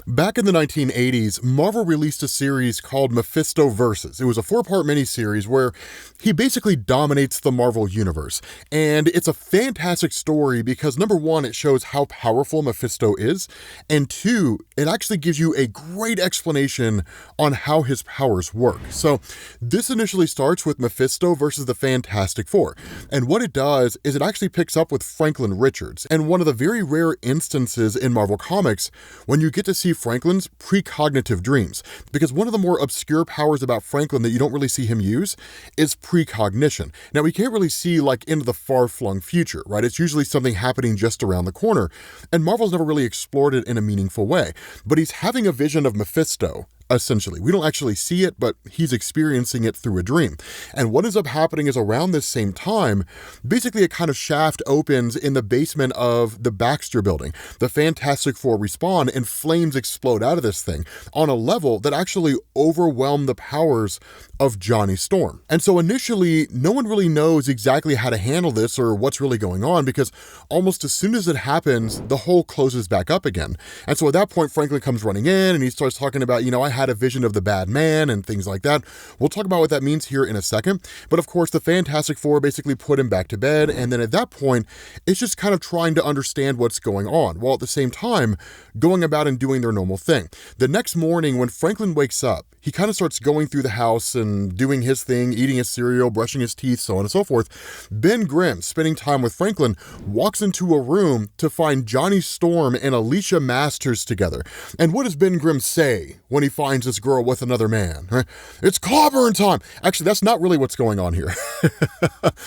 Back in the 1980s, Marvel released a series called Mephisto Versus. It was a 4-part miniseries where he basically dominates the Marvel universe. And it's a fantastic story because number one, it shows how powerful Mephisto is. And two, it actually gives you a great explanation on how his powers work. So this initially starts with Mephisto versus the Fantastic Four. And what it does is it actually picks up with Franklin Richards. And one of the very rare instances in Marvel Comics when you get to see Franklin's precognitive dreams, because one of the more obscure powers about Franklin that you don't really see him use is precognition. Now, we can't really see like into the far-flung future, right? It's usually something happening just around the corner, and Marvel's never really explored it in a meaningful way. But he's having a vision of Mephisto, essentially. We don't actually see it, but he's experiencing it through a dream. And what ends up happening is around this same time, basically a kind of shaft opens in the basement of the Baxter building. The Fantastic Four respawn and flames explode out of this thing on a level that actually overwhelmed the powers of Johnny Storm. And so initially, no one really knows exactly how to handle this or what's really going on, because almost as soon as it happens, the hole closes back up again. And so at that point, Franklin comes running in and he starts talking about, I had a vision of the bad man and things like that. We'll talk about what that means here in a second. But of course, the Fantastic Four basically put him back to bed. And then at that point, it's just kind of trying to understand what's going on, while at the same time, going about and doing their normal thing. The next morning, when Franklin wakes up, he kind of starts going through the house and doing his thing, eating his cereal, brushing his teeth, so on and so forth. Ben Grimm, spending time with Franklin, walks into a room to find Johnny Storm and Alicia Masters together. And what does Ben Grimm say when he finds this girl with another man? It's clobberin' time! Actually, that's not really what's going on here.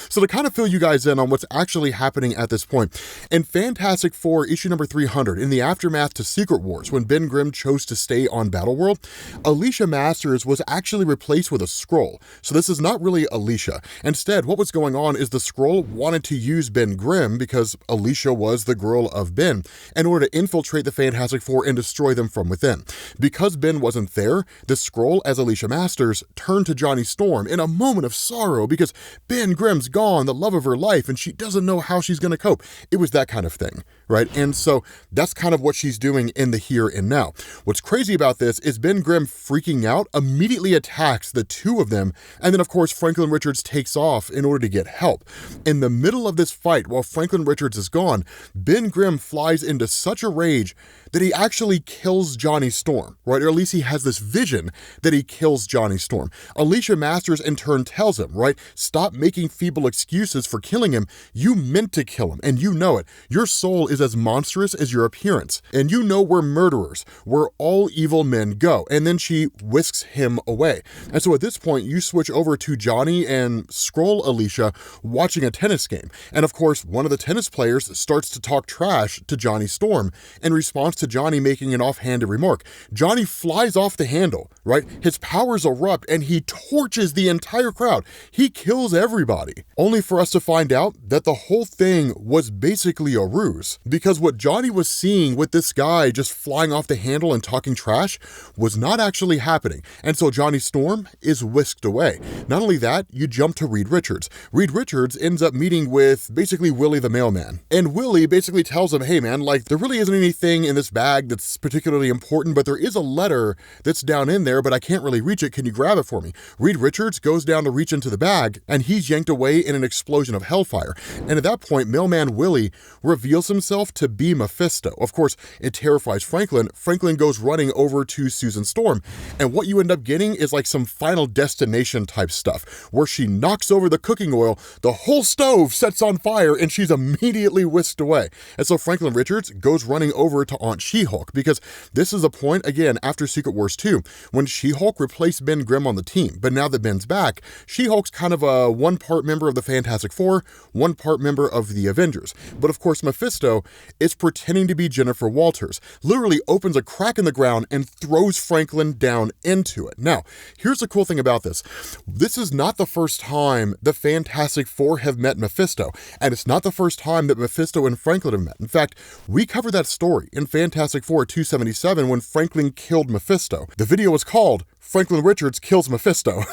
So to kind of fill you guys in on what's actually happening at this point, in Fantastic Four, issue number 300, in the aftermath to Secret Wars, when Ben Grimm chose to stay on Battleworld, Alicia Masters was actually replaced with a Skrull. So this is not really Alicia. Instead, what was going on is the Skrull wanted to use Ben Grimm, because Alicia was the girl of Ben, in order to infiltrate the Fantastic Four and destroy them from within. Because Ben wasn't there, the Skrull, as Alicia Masters, turned to Johnny Storm in a moment of sorrow because Ben Grimm's gone, the love of her life, and she doesn't know how she's going to cope. It was that kind of thing, right? And so that's kind of what she's doing in the here and now. What's crazy about this is Ben Grimm, freaking out, immediately attacks the two of them, and then of course Franklin Richards takes off in order to get help. In the middle of this fight, while Franklin Richards is gone, Ben Grimm flies into such a rage that he actually kills Johnny Storm, right? Or at least he has this vision that he kills Johnny Storm. Alicia Masters in turn tells him, right, stop making feeble excuses for killing him. You meant to kill him, and you know it. Your soul is as monstrous as your appearance, and you know we're murderers, where all evil men go. And then she whisks him away. And so at this point, you switch over to Johnny and Skrull Alicia watching a tennis game. And of course, one of the tennis players starts to talk trash to Johnny Storm in response to Johnny making an offhanded remark. Johnny flies off the handle, right? His powers erupt and he torches the entire crowd. He kills everybody, only for us to find out that the whole thing was basically a ruse, because what Johnny was seeing with this guy just flying off the handle and talking trash was not actually happening. And so Johnny Storm is whisked away. Not only that, you jump to Reed Richards. Reed Richards ends up meeting with basically Willie the mailman. And Willie basically tells him, hey man, like there really isn't anything in this bag that's particularly important, but there is a letter that's down in there, but I can't really reach it. Can you grab it for me? Reed Richards goes down to reach into the bag and he's yanked away in an explosion of hellfire. And at that point, mailman Willie reveals himself to be Mephisto. Of course, it terrifies Franklin. Franklin goes running over to Susan Storm. And what you end up getting is like some Final Destination type stuff, where she knocks over the cooking oil, the whole stove sets on fire, and she's immediately whisked away. And so Franklin Richards goes running over to Aunt She-Hulk, because this is a point, again, after Secret Wars 2, when She-Hulk replaced Ben Grimm on the team. But now that Ben's back, She-Hulk's kind of a one-part member of the Fantastic Four, one-part member of the Avengers. But of course, Mephisto is pretending to be Jennifer Walters, literally opens a crack in the ground and throws Franklin down into it. Now, here's the cool thing about this. This is not the first time the Fantastic Four have met Mephisto, and it's not the first time that Mephisto and Franklin have met. In fact, we covered that story in Fantastic Four 277 when Franklin killed Mephisto. The video was called Franklin Richards Kills Mephisto.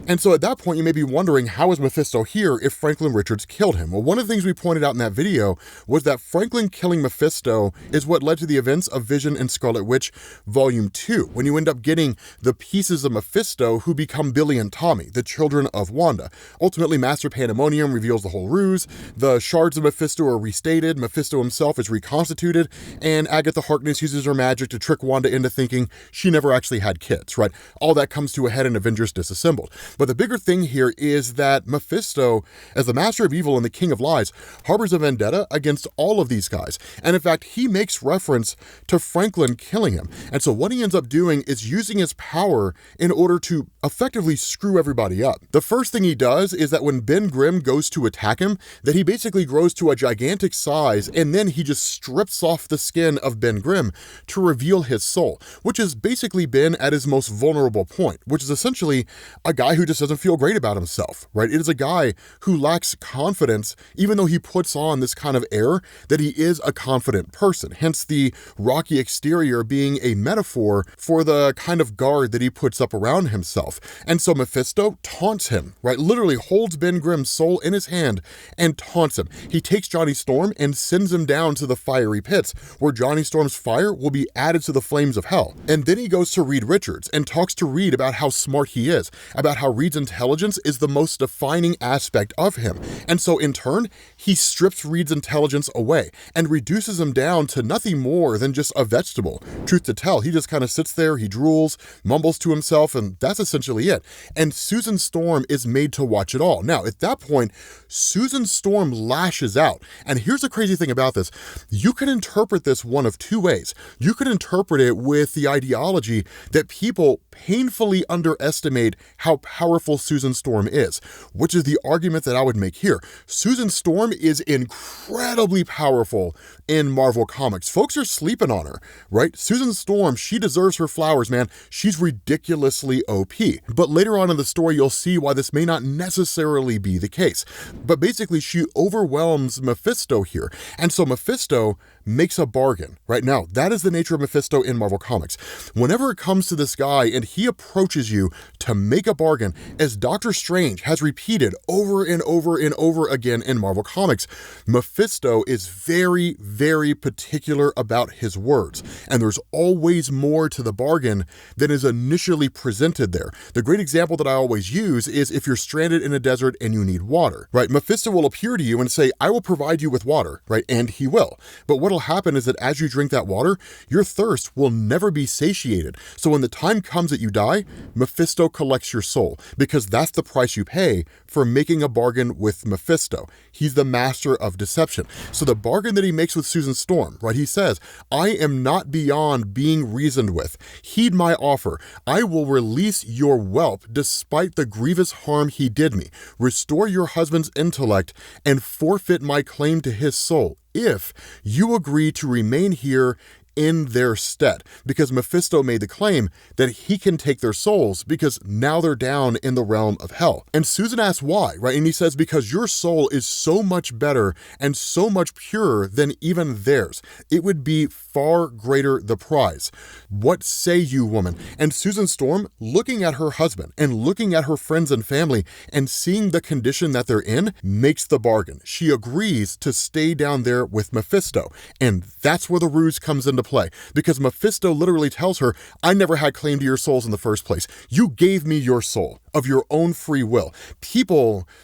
And so at that point, you may be wondering, how is Mephisto here if Franklin Richards killed him? Well, one of the things we pointed out in that video was that Franklin killing Mephisto is what led to the events of Vision and Scarlet Witch Volume 2, when you end up getting the pieces of Mephisto who become Billy and Tommy, the children of Wanda. Ultimately, Master Pandemonium reveals the whole ruse, the shards of Mephisto are restated, Mephisto himself is reconstituted, and Agatha Harkness uses her magic to trick Wanda into thinking she never actually had kids, right? All that comes to a head in Avengers Disassembled. But the bigger thing here is that Mephisto, as the master of evil and the king of lies, harbors a vendetta against all of these guys. And in fact, he makes reference to Franklin killing him. And so what he ends up doing is using his power in order to effectively screw everybody up. The first thing he does is that when Ben Grimm goes to attack him, that he basically grows to a gigantic size, and then he just strips off the skin of Ben Grimm to reveal his soul, which has basically been at his most vulnerable point, which is essentially a guy who just doesn't feel great about himself, right? It is a guy who lacks confidence, even though he puts on this kind of air that he is a confident person, hence the rocky exterior being a metaphor for the kind of guard that he puts up around himself. And so Mephisto taunts him, right? Literally holds Ben Grimm's soul in his hand and taunts him. He takes Johnny Storm and sends him down to the fiery pits, where Johnny Storm's fire will be added to the flames of hell. And then he goes to Reed Richards and talks to Reed about how smart he is, about how Reed's intelligence is the most defining aspect of him. And so in turn, he strips Reed's intelligence away and reduces him down to nothing more than just a vegetable. Truth to tell, he just kind of sits there, he drools, mumbles to himself, and that's essentially it. And Susan Storm is made to watch it all. Now, at that point, Susan Storm lashes out. And here's the crazy thing about this. You can interpret this one of two ways. You could interpret it with the ideology that people painfully underestimate how powerful Susan Storm is, which is the argument that I would make here. Susan Storm is incredibly powerful in Marvel Comics. Folks are sleeping on her, right? Susan Storm, she deserves her flowers, man. She's ridiculously OP. But later on in the story, you'll see why this may not necessarily be the case. But basically, she overwhelms Mephisto here. And so Mephisto makes a bargain, right? Now, that is the nature of Mephisto in Marvel Comics. Whenever it comes to this guy and he approaches you to make a bargain, as Doctor Strange has repeated over and over and over again in Marvel Comics, Mephisto is very, very particular about his words. And there's always more to the bargain than is initially presented there. The great example that I always use is if you're stranded in a desert and you need water, right? Mephisto will appear to you and say, I will provide you with water, right? And he will. But what'll happen is that as you drink that water, your thirst will never be satiated. So when the time comes that you die, Mephisto collects your soul, because that's the price you pay for making a bargain with Mephisto. He's the master of deception. So the bargain that he makes with Susan Storm, right? He says, I am not beyond being reasoned with. Heed my offer. I will release your whelp despite the grievous harm he did me, restore your husband's intellect, and forfeit my claim to his soul if you agree to remain here in their stead, because Mephisto made the claim that he can take their souls because now they're down in the realm of hell. And Susan asks why, right? And he says, because your soul is so much better and so much purer than even theirs. It would be far greater the prize. What say you, woman? And Susan Storm, looking at her husband and looking at her friends and family and seeing the condition that they're in, makes the bargain. She agrees to stay down there with Mephisto. And that's where the ruse comes into play, because Mephisto literally tells her, I never had claim to your souls in the first place. You gave me your soul of your own free will.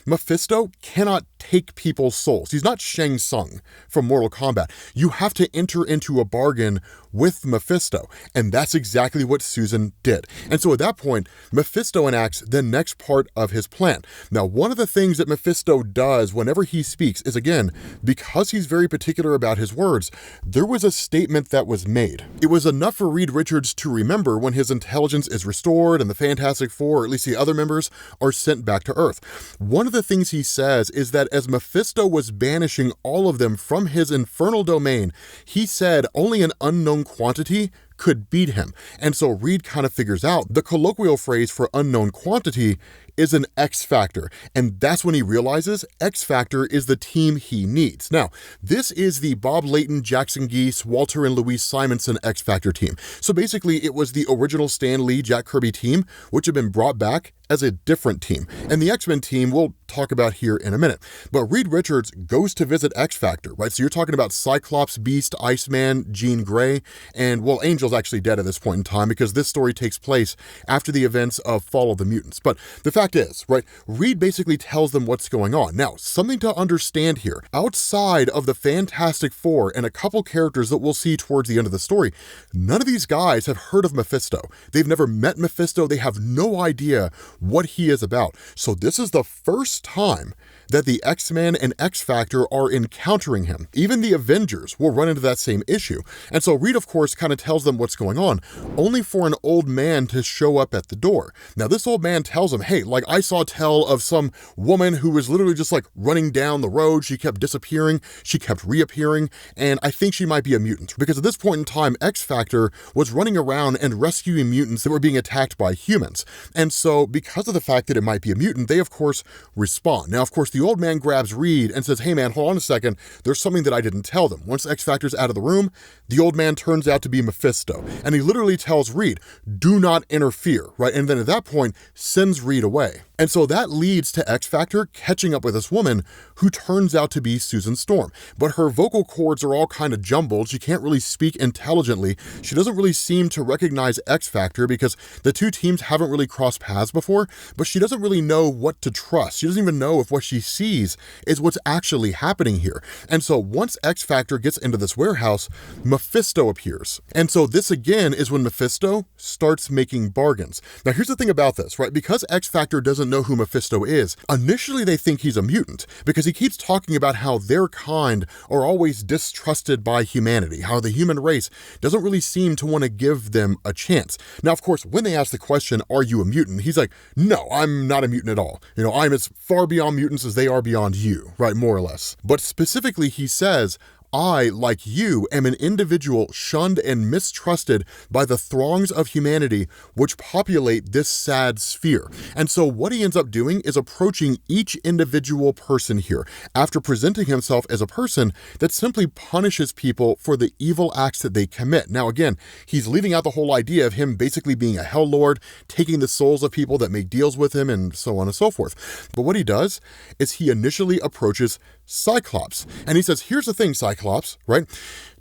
Mephisto cannot take people's souls. He's not Shang Tsung from Mortal Kombat. You have to enter into a bargain with Mephisto, and that's exactly what Susan did. And so at that point, Mephisto enacts the next part of his plan. Now, one of the things that Mephisto does whenever he speaks is, again, because he's very particular about his words, there was a statement that was made. It was enough for Reed Richards to remember when his intelligence is restored and the Fantastic Four, or at least the other members, are sent back to Earth. One of the things he says is that as Mephisto was banishing all of them from his infernal domain, he said only an unknown quantity could beat him. And so Reed kind of figures out the colloquial phrase for unknown quantity is an X-Factor. And that's when he realizes X-Factor is the team he needs. Now, this is the Bob Layton, Jackson Geese, Walter and Louise Simonson X-Factor team. So basically, it was the original Stan Lee, Jack Kirby team, which had been brought back as a different team. And the X-Men team we'll talk about here in a minute. But Reed Richards goes to visit X-Factor, right? So you're talking about Cyclops, Beast, Iceman, Jean Grey, and well, Angel's actually dead at this point in time because this story takes place after the events of Fall of the Mutants. But the fact is, right, Reed basically tells them what's going on. Now, something to understand here, outside of the Fantastic Four and a couple characters that we'll see towards the end of the story, none of these guys have heard of Mephisto. They've never met Mephisto. They have no idea what he is about. So this is the first time that the X-Men and X-Factor are encountering him. Even the Avengers will run into that same issue. And so Reed, of course, kind of tells them what's going on, only for an old man to show up at the door. Now, this old man tells him, hey, like I saw tell of some woman who was literally just like running down the road. She kept disappearing. She kept reappearing. And I think she might be a mutant because at this point in time, X-Factor was running around and rescuing mutants that were being attacked by humans. And so because of the fact that it might be a mutant, they, of course, respond. Now, of course, the old man grabs Reed and says, hey man, hold on a second. There's something that I didn't tell them. Once X-Factor's out of the room, the old man turns out to be Mephisto. And he literally tells Reed, do not interfere, right? And then at that point, sends Reed away. And so that leads to X-Factor catching up with this woman who turns out to be Susan Storm. But her vocal cords are all kind of jumbled. She can't really speak intelligently. She doesn't really seem to recognize X-Factor because the two teams haven't really crossed paths before, but she doesn't really know what to trust. She doesn't even know if what she sees is what's actually happening here. And so once X-Factor gets into this warehouse, Mephisto appears. And so this again is when Mephisto starts making bargains. Now here's the thing about this, right? Because X-Factor doesn't know who Mephisto is, initially they think he's a mutant because he keeps talking about how their kind are always distrusted by humanity, how the human race doesn't really seem to want to give them a chance. Now, of course, when they ask the question, are you a mutant? He's like, no, I'm not a mutant at all. You know, I'm as far beyond mutants as they are beyond you, right? More or less. But specifically, he says, I, like you, am an individual shunned and mistrusted by the throngs of humanity which populate this sad sphere. And so what he ends up doing is approaching each individual person here after presenting himself as a person that simply punishes people for the evil acts that they commit. Now, again, he's leaving out the whole idea of him basically being a hell lord, taking the souls of people that make deals with him, and so on and so forth. But what he does is he initially approaches Cyclops. And he says, here's the thing, Cyclops, right?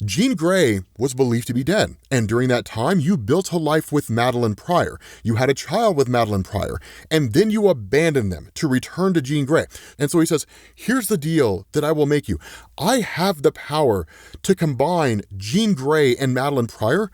Jean Grey was believed to be dead. And during that time, you built a life with Madeline Pryor. You had a child with Madeline Pryor. And then you abandoned them to return to Jean Grey. And so he says, here's the deal that I will make you. I have the power to combine Jean Grey and Madeline Pryor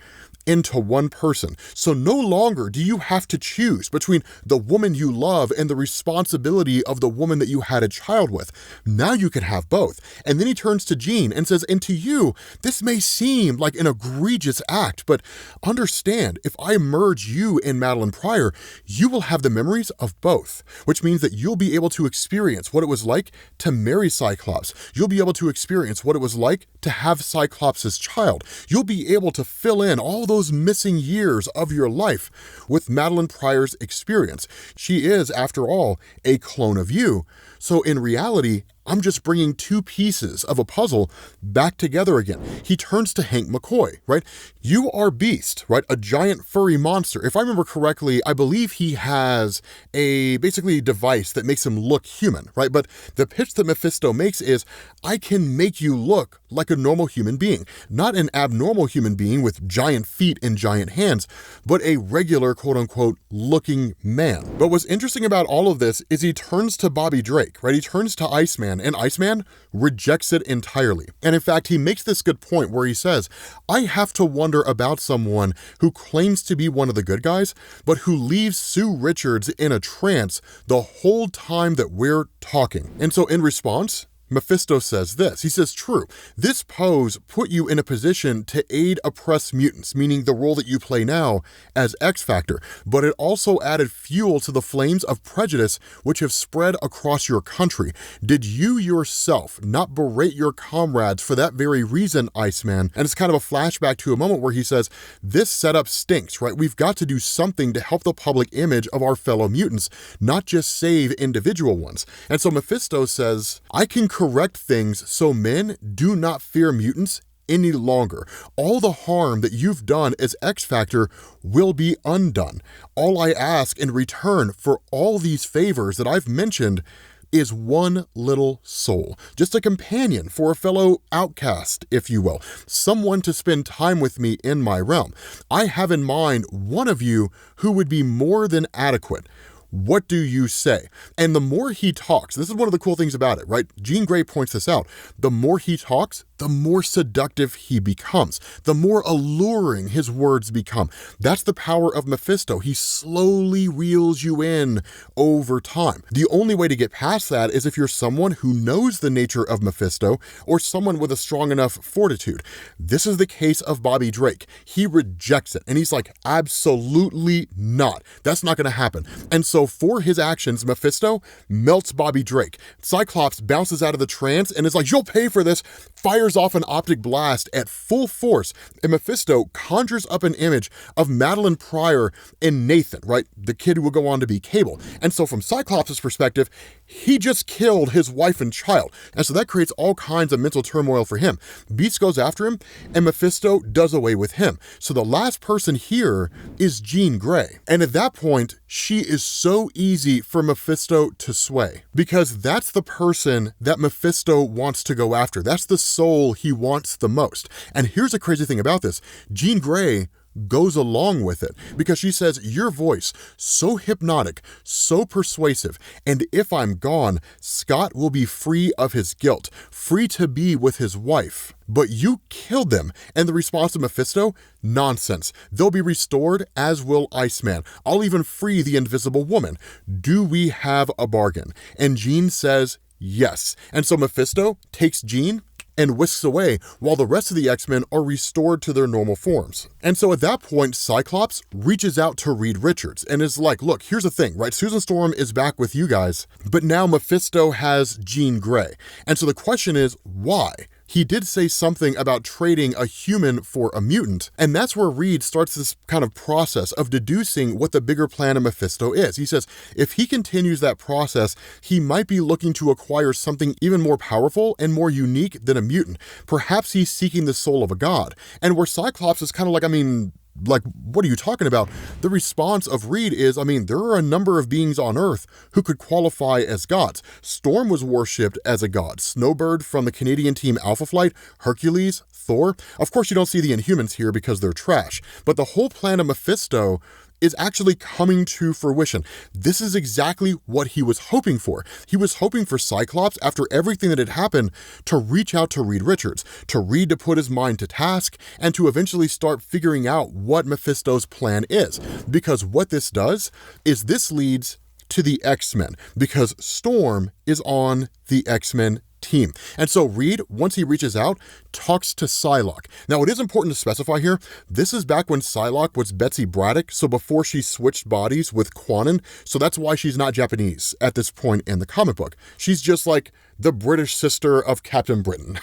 into one person. So no longer do you have to choose between the woman you love and the responsibility of the woman that you had a child with. Now you can have both. And then he turns to Jean and says, and to you, this may seem like an egregious act, but understand, if I merge you and Madeline Pryor, you will have the memories of both, which means that you'll be able to experience what it was like to marry Cyclops. You'll be able to experience what it was like to have Cyclops' child. You'll be able to fill in all those missing years of your life with Madeline Pryor's experience. She is, after all, a clone of you. So in reality, I'm just bringing two pieces of a puzzle back together again. He turns to Hank McCoy, right? You are Beast, right? A giant furry monster. If I remember correctly, I believe he has a basically device that makes him look human, right? But the pitch that Mephisto makes is, I can make you look like a normal human being, not an abnormal human being with giant feet and giant hands, but a regular quote unquote looking man. But what's interesting about all of this is he turns to Bobby Drake, right? He turns to Iceman, and Iceman rejects it entirely. And in fact, he makes this good point where he says, I have to wonder about someone who claims to be one of the good guys, but who leaves Sue Richards in a trance the whole time that we're talking. And so in response, Mephisto says this. He says, true, this pose put you in a position to aid oppressed mutants, meaning the role that you play now as XFactor, but it also added fuel to the flames of prejudice which have spread across your country. Did you yourself not berate your comrades for that very reason, Iceman? And it's kind of a flashback to a moment where he says, this setup stinks, right? We've got to do something to help the public image of our fellow mutants, not just save individual ones. And so Mephisto says, I can correct things so men do not fear mutants any longer. All the harm that you've done as XFactor will be undone. All I ask in return for all these favors that I've mentioned is one little soul, just a companion for a fellow outcast, if you will, someone to spend time with me in my realm. I have in mind one of you who would be more than adequate. What do you say? And the more he talks, this is one of the cool things about it, right? Jean Grey points this out. The more he talks, the more seductive he becomes, the more alluring his words become. That's the power of Mephisto. He slowly reels you in over time. The only way to get past that is if you're someone who knows the nature of Mephisto or someone with a strong enough fortitude. This is the case of Bobby Drake. He rejects it and he's like, absolutely not. That's not going to happen. And so for his actions, Mephisto melts Bobby Drake. Cyclops bounces out of the trance and is like, you'll pay for this, fires off an optic blast at full force, and Mephisto conjures up an image of Madeline Pryor and Nathan, right? The kid who will go on to be Cable. And so from Cyclops' perspective, he just killed his wife and child. And so that creates all kinds of mental turmoil for him. Beast goes after him, and Mephisto does away with him. So the last person here is Jean Grey. And at that point, she is so easy for Mephisto to sway, because that's the person that Mephisto wants to go after. That's the soul he wants the most. And here's the crazy thing about this. Jean Grey goes along with it because she says, your voice, so hypnotic, so persuasive, and if I'm gone, Scott will be free of his guilt, free to be with his wife. But you killed them. And the response to Mephisto? Nonsense. They'll be restored, as will Iceman. I'll even free the Invisible Woman. Do we have a bargain? And Jean says, yes. And so Mephisto takes Jean and whisks away while the rest of the X-Men are restored to their normal forms. And so at that point, Cyclops reaches out to Reed Richards and is like, look, here's the thing, right? Susan Storm is back with you guys, but now Mephisto has Jean Grey. And so the question is, why? He did say something about trading a human for a mutant, and that's where Reed starts this kind of process of deducing what the bigger plan of Mephisto is. He says, if he continues that process, he might be looking to acquire something even more powerful and more unique than a mutant. Perhaps he's seeking the soul of a god. And where Cyclops is kind of like, what are you talking about? The response of Reed is, there are a number of beings on Earth who could qualify as gods. Storm was worshipped as a god. Snowbird from the Canadian team Alpha Flight, Hercules, Thor. Of course, you don't see the Inhumans here because they're trash. But the whole plan of Mephisto is actually coming to fruition. This is exactly what he was hoping for. He was hoping for Cyclops, after everything that had happened, to reach out to Reed Richards, to Reed to put his mind to task, and to eventually start figuring out what Mephisto's plan is. Because what this does is this leads to the X-Men, because Storm is on the X-Men team. And so Reed, once he reaches out, talks to Psylock. Now, it is important to specify here, this is back when Psylock was Betsy Braddock, so before she switched bodies with Quanon, so that's why she's not Japanese at this point in the comic book. She's just like the British sister of Captain Britain.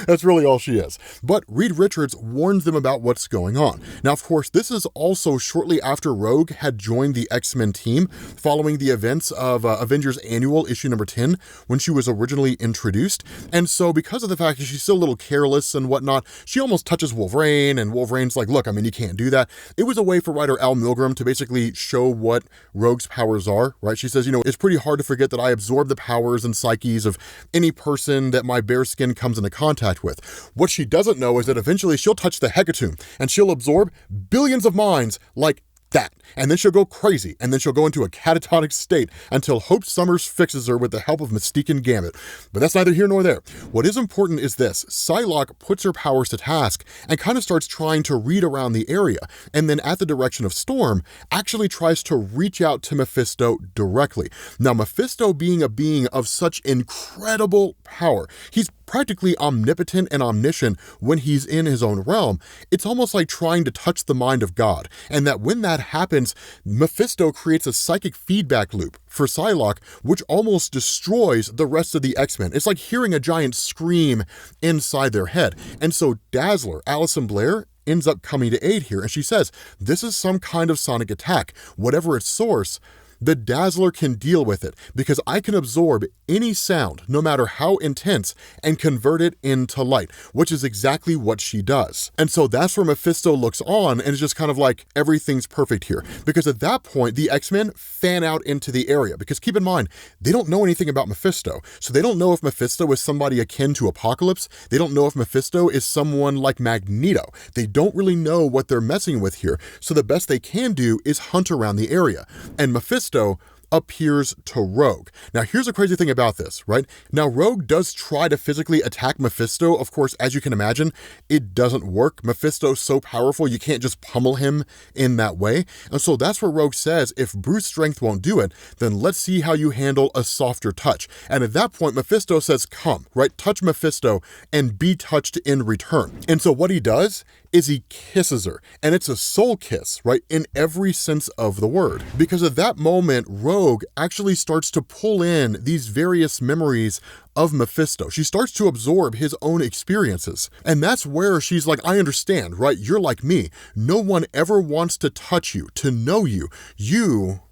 That's really all she is. But Reed Richards warns them about what's going on. Now, of course, this is also shortly after Rogue had joined the X-Men team, following the events of Avengers Annual issue number 10, when she was originally introduced. And so because of the fact that she's still a little careless and whatnot, she almost touches Wolverine, and Wolverine's like, look, you can't do that. It was a way for writer Al Milgrom to basically show what Rogue's powers are, right? She says, it's pretty hard to forget that I absorb the powers and psyches of any person that my bare skin comes into contact with. What she doesn't know is that eventually she'll touch the hecatomb and she'll absorb billions of minds like that. And then she'll go crazy, and then she'll go into a catatonic state until Hope Summers fixes her with the help of Mystique and Gambit. But that's neither here nor there. What is important is this: Psylock puts her powers to task and kind of starts trying to read around the area, and then at the direction of Storm, actually tries to reach out to Mephisto directly. Now, Mephisto being a being of such incredible power, he's practically omnipotent and omniscient when he's in his own realm. It's almost like trying to touch the mind of God, and that when that happens, Mephisto creates a psychic feedback loop for Psylock, which almost destroys the rest of the X-Men. It's like hearing a giant scream inside their head. And so Dazzler, Alison Blair, ends up coming to aid here, and she says, this is some kind of sonic attack. Whatever its source, the Dazzler can deal with it, because I can absorb any sound, no matter how intense, and convert it into light, which is exactly what she does. And so that's where Mephisto looks on and is just kind of like, everything's perfect here. Because at that point, the X-Men fan out into the area, because keep in mind, they don't know anything about Mephisto. So they don't know if Mephisto is somebody akin to Apocalypse. They don't know if Mephisto is someone like Magneto. They don't really know what they're messing with here. So the best they can do is hunt around the area. And Mephisto appears to Rogue. Now, here's a crazy thing about this, right? Now, Rogue does try to physically attack Mephisto. Of course, as you can imagine, it doesn't work. Mephisto's so powerful, you can't just pummel him in that way. And so that's where Rogue says, if brute strength won't do it, then let's see how you handle a softer touch. And at that point, Mephisto says, come, right? Touch Mephisto and be touched in return. And so what he does is he kisses her, and it's a soul kiss, right? In every sense of the word. Because at that moment, Rogue actually starts to pull in these various memories of Mephisto. She starts to absorb his own experiences. And that's where she's like, I understand, right? You're like me. No one ever wants to touch you, to know you.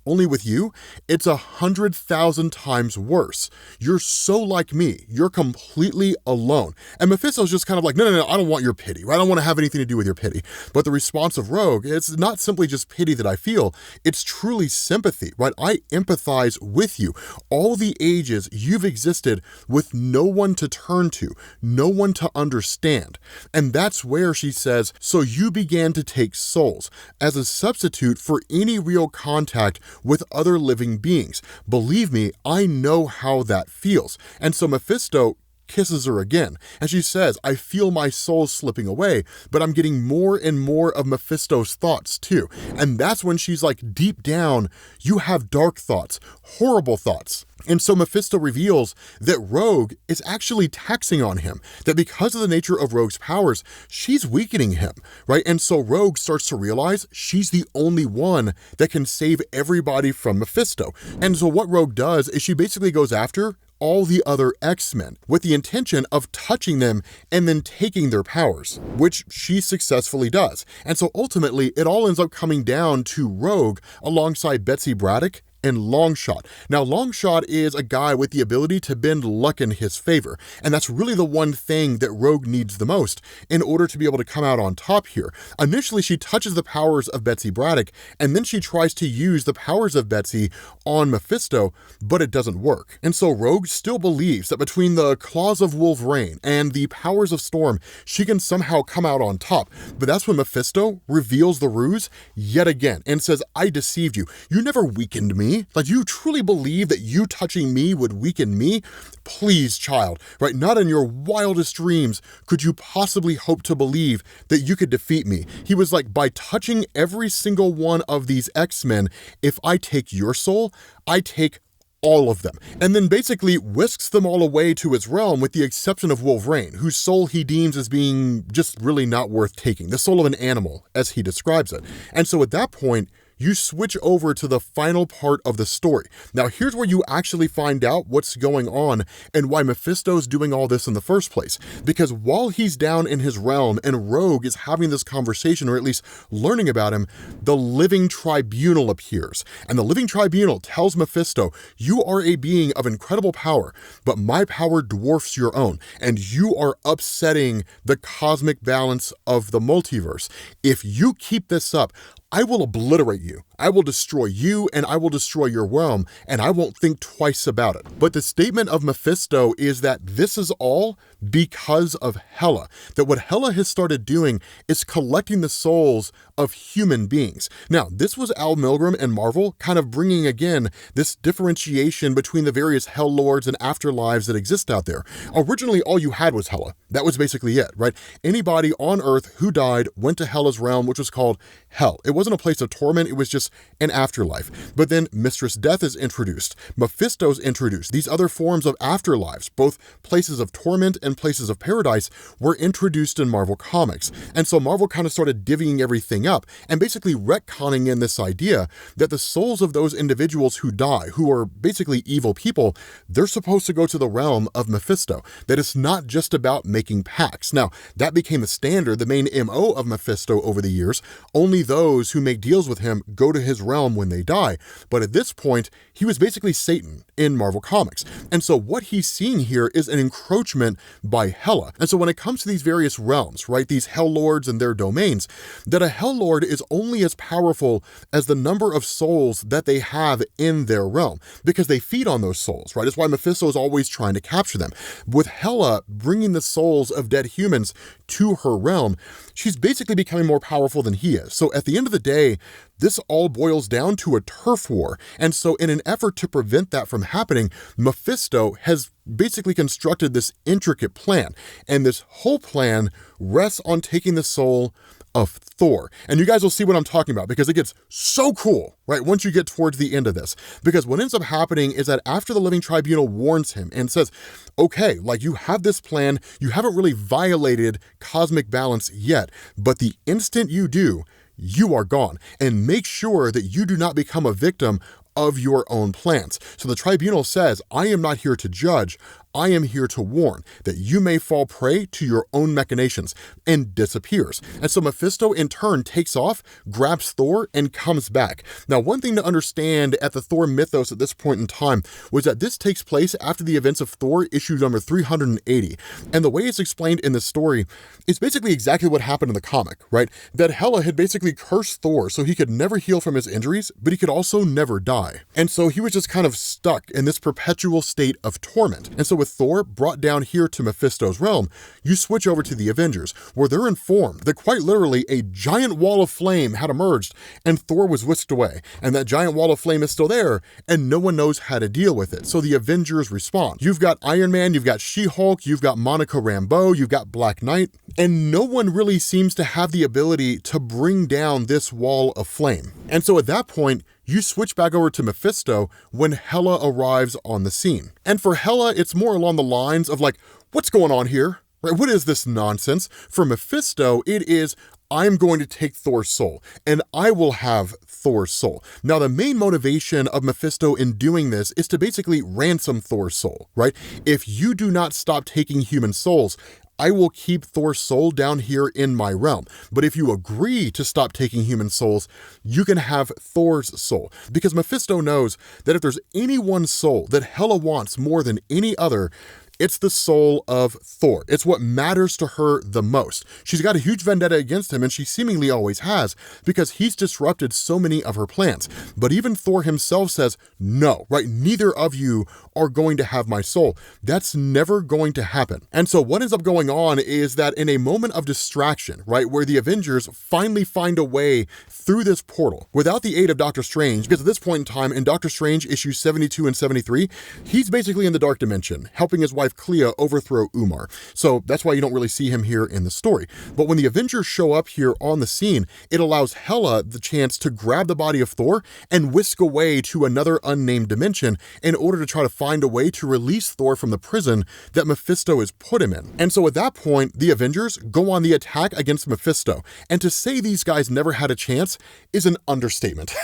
Only with you, it's 100,000 times worse. You're so like me. You're completely alone. And Mephisto's just kind of like, no, I don't want your pity, right? I don't want to have anything to do with your pity. But the response of Rogue, it's not simply just pity that I feel, it's truly sympathy, right? I empathize with you. All the ages you've existed with no one to turn to, no one to understand. And that's where she says, so you began to take souls as a substitute for any real contact with other living beings. Believe me, I know how that feels. And so Mephisto kisses her again, and she says, I feel my soul slipping away, but I'm getting more and more of Mephisto's thoughts too. And that's when she's like, deep down, you have dark thoughts, horrible thoughts. And so Mephisto reveals that Rogue is actually taxing on him, that because of the nature of Rogue's powers, she's weakening him, right? And so Rogue starts to realize she's the only one that can save everybody from Mephisto. And so what Rogue does is she basically goes after all the other X-Men with the intention of touching them and then taking their powers, which she successfully does. And so ultimately, it all ends up coming down to Rogue alongside Betsy Braddock and Longshot. Now, Longshot is a guy with the ability to bend luck in his favor, and that's really the one thing that Rogue needs the most in order to be able to come out on top here. Initially, she touches the powers of Betsy Braddock, and then she tries to use the powers of Betsy on Mephisto, but it doesn't work. And so Rogue still believes that between the claws of Wolverine and the powers of Storm, she can somehow come out on top. But that's when Mephisto reveals the ruse yet again and says, I deceived you. You never weakened me. Like, you truly believe that you touching me would weaken me? Please, child, right? Not in your wildest dreams could you possibly hope to believe that you could defeat me. He was like, by touching every single one of these X-Men, if I take your soul, I take all of them, and then basically whisks them all away to his realm with the exception of Wolverine, whose soul he deems as being just really not worth taking, the soul of an animal, as he describes it. And so at that point, you switch over to the final part of the story. Now, here's where you actually find out what's going on and why Mephisto's doing all this in the first place. Because while he's down in his realm and Rogue is having this conversation, or at least learning about him, the Living Tribunal appears. And the Living Tribunal tells Mephisto, you are a being of incredible power, but my power dwarfs your own, and you are upsetting the cosmic balance of the multiverse. If you keep this up, I will obliterate you. I will destroy you, and I will destroy your realm, and I won't think twice about it. But the statement of Mephisto is that this is all because of Hela. That what Hela has started doing is collecting the souls of human beings. Now, this was Al Milgrom and Marvel kind of bringing again this differentiation between the various Hell Lords and afterlives that exist out there. Originally, all you had was Hela. That was basically it, right? Anybody on Earth who died went to Hela's realm, which was called Hell. It wasn't a place of torment, it was just an afterlife. But then Mistress Death is introduced. Mephisto's introduced. These other forms of afterlives, both places of torment and places of paradise, were introduced in Marvel Comics. And so Marvel kind of started divvying everything up and basically retconning in this idea that the souls of those individuals who die, who are basically evil people, they're supposed to go to the realm of Mephisto. That it's not just about making pacts. Now, that became the standard, the main MO of Mephisto over the years. Only those who make deals with him go to his realm when they die. But at this point, he was basically Satan in Marvel Comics. And so what he's seeing here is an encroachment by Hela. And so when it comes to these various realms, right, these Hell Lords and their domains, that a Hell Lord is only as powerful as the number of souls that they have in their realm, because they feed on those souls, right? That's why Mephisto is always trying to capture them. With Hela bringing the souls of dead humans to her realm, she's basically becoming more powerful than he is. So at the end of the day, this all boils down to a turf war. And so in an effort to prevent that from happening, Mephisto has basically constructed this intricate plan. And this whole plan rests on taking the soul of Thor. And you guys will see what I'm talking about, because it gets so cool, right, once you get towards the end of this. Because what ends up happening is that after the Living Tribunal warns him and says, okay, like, you have this plan, you haven't really violated cosmic balance yet, but the instant you do, you are gone. And make sure that you do not become a victim of your own plans. So the tribunal says, I am not here to judge, I am here to warn that you may fall prey to your own machinations, and disappears. And so Mephisto in turn takes off, grabs Thor, and comes back. Now, one thing to understand at the Thor mythos at this point in time was that this takes place after the events of Thor issue number 380. And the way it's explained in the story is basically exactly what happened in the comic, right? That Hela had basically cursed Thor so he could never heal from his injuries, but he could also never die. And so he was just kind of stuck in this perpetual state of torment. And so with Thor brought down here to Mephisto's realm, you switch over to the Avengers, where they're informed that quite literally a giant wall of flame had emerged and Thor was whisked away. And that giant wall of flame is still there, and no one knows how to deal with it. So the Avengers respond. You've got Iron Man, you've got She-Hulk, you've got Monica Rambeau, you've got Black Knight, and no one really seems to have the ability to bring down this wall of flame. And so at that point, you switch back over to Mephisto when Hela arrives on the scene. And for Hela, it's more along the lines of like, what's going on here? Right? What is this nonsense? For Mephisto, it is, I'm going to take Thor's soul, and I will have Thor's soul. Now, the main motivation of Mephisto in doing this is to basically ransom Thor's soul, right? If you do not stop taking human souls, I will keep Thor's soul down here in my realm. But if you agree to stop taking human souls, you can have Thor's soul. Because Mephisto knows that if there's any one soul that Hela wants more than any other, it's the soul of Thor. It's what matters to her the most. She's got a huge vendetta against him, and she seemingly always has, because he's disrupted so many of her plans. But even Thor himself says, no, right? Neither of you are going to have my soul. That's never going to happen. And so what ends up going on is that in a moment of distraction, right, where the Avengers finally find a way through this portal without the aid of Doctor Strange, because at this point in time in Doctor Strange issues 72 and 73, he's basically in the dark dimension, helping his wife Clea overthrow Umar. So that's why you don't really see him here in the story. But when the Avengers show up here on the scene, it allows Hela the chance to grab the body of Thor and whisk away to another unnamed dimension in order to try to find a way to release Thor from the prison that Mephisto has put him in. And so at that point, the Avengers go on the attack against Mephisto. And to say these guys never had a chance is an understatement.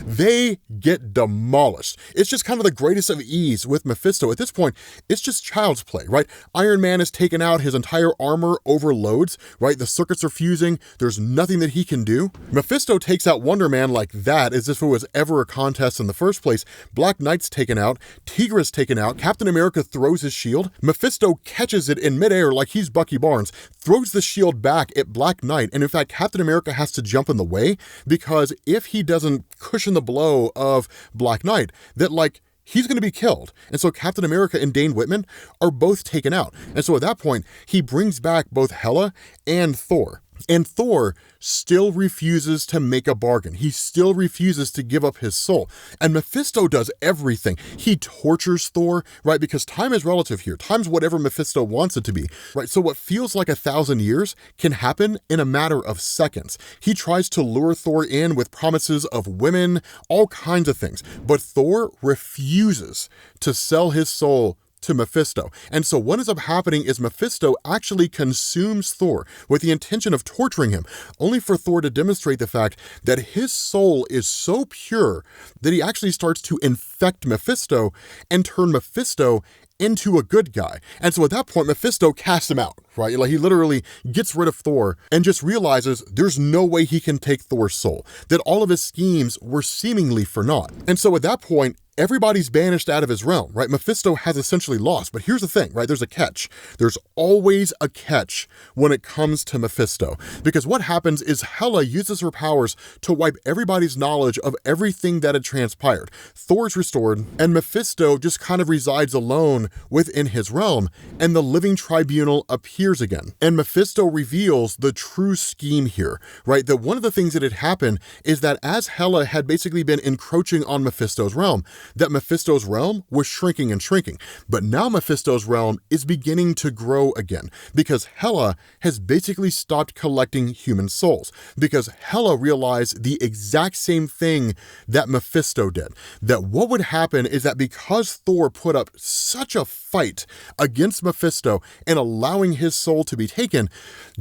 They get demolished. It's just kind of the greatest of ease with Mephisto. At this point, it's just child's play, right? Iron Man is taken out, his entire armor overloads, right? The circuits are fusing, there's nothing that he can do. Mephisto takes out Wonder Man like that, as if it was ever a contest in the first place. Black Knight's taken out, Tigra's taken out, Captain America throws his shield, Mephisto catches it in midair like he's Bucky Barnes, throws the shield back at Black Knight, and in fact, Captain America has to jump in the way, because if he doesn't cushion the blow of Black Knight, that like, he's going to be killed. And so Captain America and Dane Whitman are both taken out. And so at that point, he brings back both Hela and Thor. And Thor still refuses to make a bargain. He still refuses to give up his soul. And Mephisto does everything. He tortures Thor, right? Because time is relative here. Time's whatever Mephisto wants it to be, right? So what feels like 1,000 years can happen in a matter of seconds. He tries to lure Thor in with promises of women, all kinds of things. But Thor refuses to sell his soul to Mephisto. And so what ends up happening is Mephisto actually consumes Thor with the intention of torturing him, only for Thor to demonstrate the fact that his soul is so pure that he actually starts to infect Mephisto and turn Mephisto into a good guy. And so at that point, Mephisto casts him out, right? Like he literally gets rid of Thor and just realizes there's no way he can take Thor's soul, that all of his schemes were seemingly for naught. And so at that point, everybody's banished out of his realm, right? Mephisto has essentially lost, but here's the thing, right? There's a catch. There's always a catch when it comes to Mephisto, because what happens is Hela uses her powers to wipe everybody's knowledge of everything that had transpired. Thor's restored, and Mephisto just kind of resides alone within his realm, and the Living Tribunal appears again. And Mephisto reveals the true scheme here, right? That one of the things that had happened is that as Hela had basically been encroaching on Mephisto's realm, that Mephisto's realm was shrinking and shrinking. But now Mephisto's realm is beginning to grow again because Hela has basically stopped collecting human souls, because Hela realized the exact same thing that Mephisto did. That what would happen is that because Thor put up such a fight against Mephisto and allowing his soul to be taken,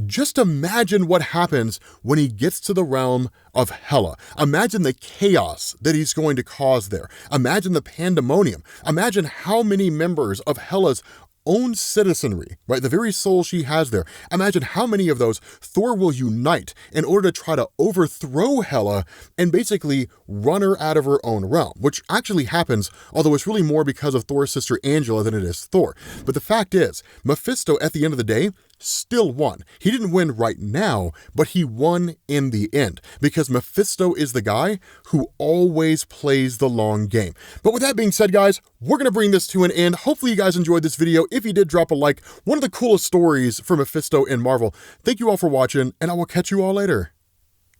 just imagine what happens when he gets to the realm of Hela. Imagine the chaos that he's going to cause there. Imagine the pandemonium. Imagine how many members of Hela's own citizenry, right? The very soul she has there. Imagine how many of those Thor will unite in order to try to overthrow Hela and basically run her out of her own realm, which actually happens, although it's really more because of Thor's sister Angela than it is Thor. But the fact is, Mephisto at the end of the day still won. He didn't win right now, but he won in the end, because Mephisto is the guy who always plays the long game. But with that being said, guys, we're going to bring this to an end. Hopefully you guys enjoyed this video. If you did, drop a like. One of the coolest stories for Mephisto in Marvel. Thank you all for watching, and I will catch you all later.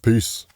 Peace.